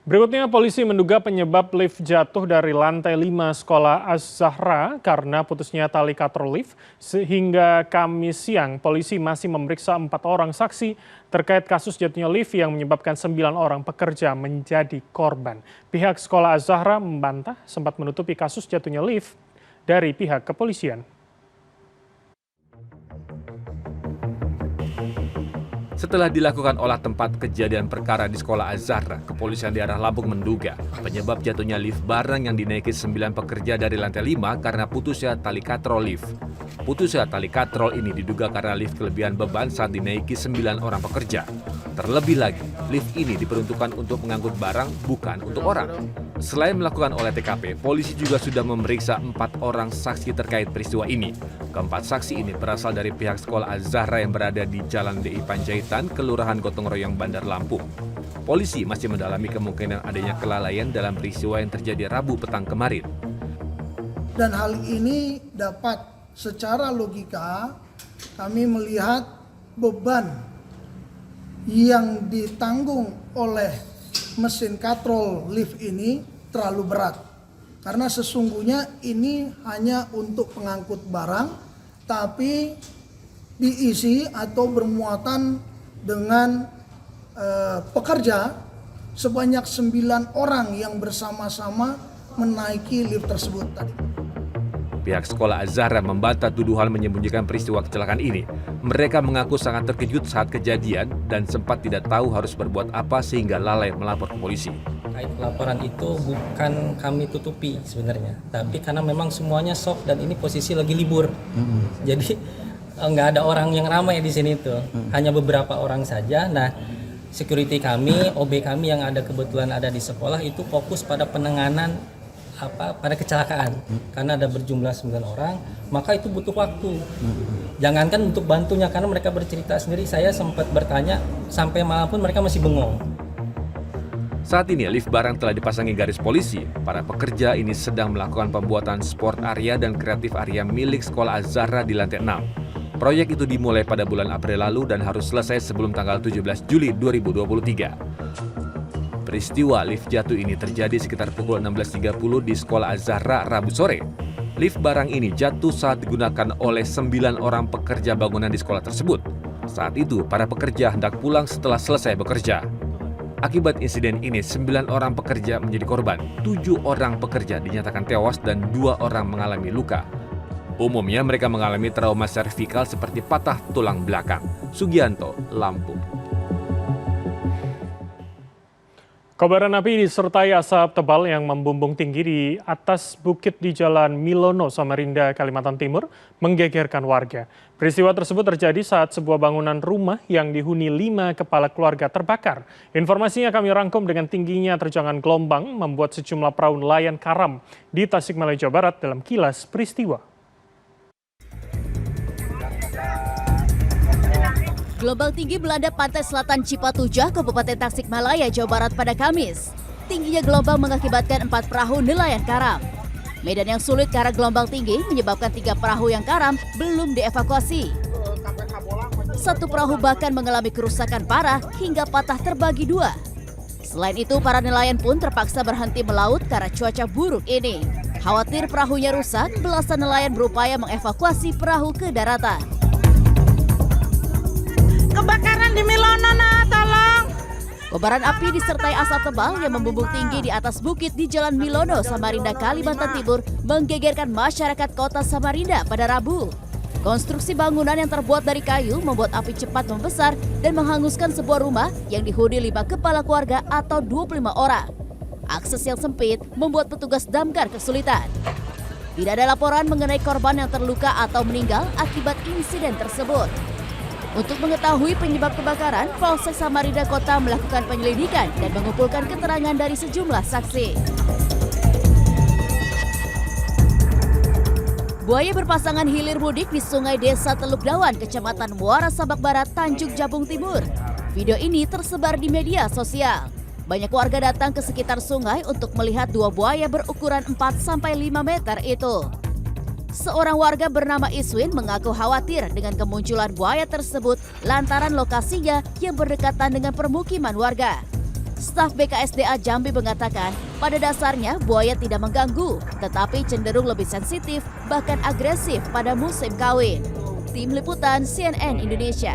Berikutnya, polisi menduga penyebab lift jatuh dari lantai 5 sekolah Az-Zahra karena putusnya tali katrol lift. Sehingga Kamis siang, polisi masih memeriksa 4 orang saksi terkait kasus jatuhnya lift yang menyebabkan 9 orang pekerja menjadi korban. Pihak sekolah Az-Zahra membantah sempat menutupi kasus jatuhnya lift dari pihak kepolisian. Setelah dilakukan olah tempat kejadian perkara di sekolah Az-Zahra, kepolisian daerah Lampung menduga penyebab jatuhnya lift barang yang dinaiki 9 pekerja dari lantai 5 karena putusnya tali katrol lift. Putusnya tali katrol ini diduga karena lift kelebihan beban saat dinaiki 9 orang pekerja. Terlebih lagi, lift ini diperuntukkan untuk mengangkut barang, bukan untuk orang. Selain melakukan olah TKP, polisi juga sudah memeriksa 4 orang saksi terkait peristiwa ini. Keempat saksi ini berasal dari pihak sekolah Az-Zahra yang berada di Jalan DI Panjaitan, Kelurahan Gotong Royong, Bandar Lampung. Polisi masih mendalami kemungkinan adanya kelalaian dalam peristiwa yang terjadi Rabu petang kemarin. Dan hal ini dapat secara logika kami melihat beban yang ditanggung oleh mesin katrol lift ini terlalu berat. Karena sesungguhnya ini hanya untuk pengangkut barang, tapi diisi atau bermuatan dengan pekerja sebanyak 9 orang yang bersama-sama menaiki lift tersebut tadi. Pihak sekolah Az-Zahra membantah tuduhan menyembunyikan peristiwa kecelakaan ini. Mereka mengaku sangat terkejut saat kejadian dan sempat tidak tahu harus berbuat apa sehingga lalai melapor ke polisi. Laporan itu bukan kami tutupi sebenarnya, tapi karena memang semuanya shock dan ini posisi lagi libur. Jadi nggak ada orang yang ramai di sini tuh, hanya beberapa orang saja. Nah, security kami, OB kami yang kebetulan ada di sekolah itu fokus pada penanganan pada kecelakaan. Karena ada berjumlah 9 orang, maka itu butuh waktu. Jangankan untuk bantunya, karena mereka bercerita sendiri, saya sempat bertanya sampai malam pun mereka masih bengong. Saat ini lift barang telah dipasangi garis polisi. Para pekerja ini sedang melakukan pembuatan sport area dan kreatif area milik sekolah Az-Zahra di lantai 6. Proyek itu dimulai pada bulan April lalu dan harus selesai sebelum tanggal 17 Juli 2023. Peristiwa lift jatuh ini terjadi sekitar pukul 16.30 di sekolah Az-Zahra Rabu sore. Lift barang ini jatuh saat digunakan oleh 9 orang pekerja bangunan di sekolah tersebut. Saat itu, para pekerja hendak pulang setelah selesai bekerja. Akibat insiden ini, 9 orang pekerja menjadi korban. 7 orang pekerja dinyatakan tewas dan 2 orang mengalami luka. Umumnya mereka mengalami trauma servikal seperti patah tulang belakang. Sugianto, Lampung. Kobaran api disertai asap tebal yang membumbung tinggi di atas bukit di Jalan Milono, Samarinda, Kalimantan Timur, menggegerkan warga. Peristiwa tersebut terjadi saat sebuah bangunan rumah yang dihuni 5 kepala keluarga terbakar. Informasinya kami rangkum dengan tingginya terjangan gelombang membuat sejumlah perahu nelayan karam di Tasikmalaya, Jawa Barat dalam kilas peristiwa. Gelombang tinggi melanda pantai selatan Cipatujah, Kabupaten Tasikmalaya, Jawa Barat pada Kamis. Tingginya gelombang mengakibatkan 4 perahu nelayan karam. Medan yang sulit karena gelombang tinggi menyebabkan 3 perahu yang karam belum dievakuasi. 1 perahu bahkan mengalami kerusakan parah hingga patah terbagi 2. Selain itu, para nelayan pun terpaksa berhenti melaut karena cuaca buruk ini. Khawatir perahunya rusak, belasan nelayan berupaya mengevakuasi perahu ke daratan. Kebakaran di Milono, tolong. Kobaran api disertai asap tebal yang membumbung tinggi di atas bukit di Jalan Milono, Samarinda, Kalimantan Timur, menggegerkan masyarakat kota Samarinda pada Rabu. Konstruksi bangunan yang terbuat dari kayu membuat api cepat membesar dan menghanguskan sebuah rumah yang dihuni 5 kepala keluarga atau 25 orang. Akses yang sempit membuat petugas damkar kesulitan. Tidak ada laporan mengenai korban yang terluka atau meninggal akibat insiden tersebut. Untuk mengetahui penyebab kebakaran, Polsek Samarinda Kota melakukan penyelidikan dan mengumpulkan keterangan dari sejumlah saksi. Buaya berpasangan hilir mudik di Sungai Desa Teluk Dawan, Kecamatan Muara Sabak Barat, Tanjung Jabung Timur. Video ini tersebar di media sosial. Banyak warga datang ke sekitar sungai untuk melihat 2 buaya berukuran 4-5 meter itu. Seorang warga bernama Iswin mengaku khawatir dengan kemunculan buaya tersebut lantaran lokasinya yang berdekatan dengan permukiman warga. Staf BKSDA Jambi mengatakan, pada dasarnya buaya tidak mengganggu, tetapi cenderung lebih sensitif, bahkan agresif pada musim kawin. Tim Liputan CNN Indonesia.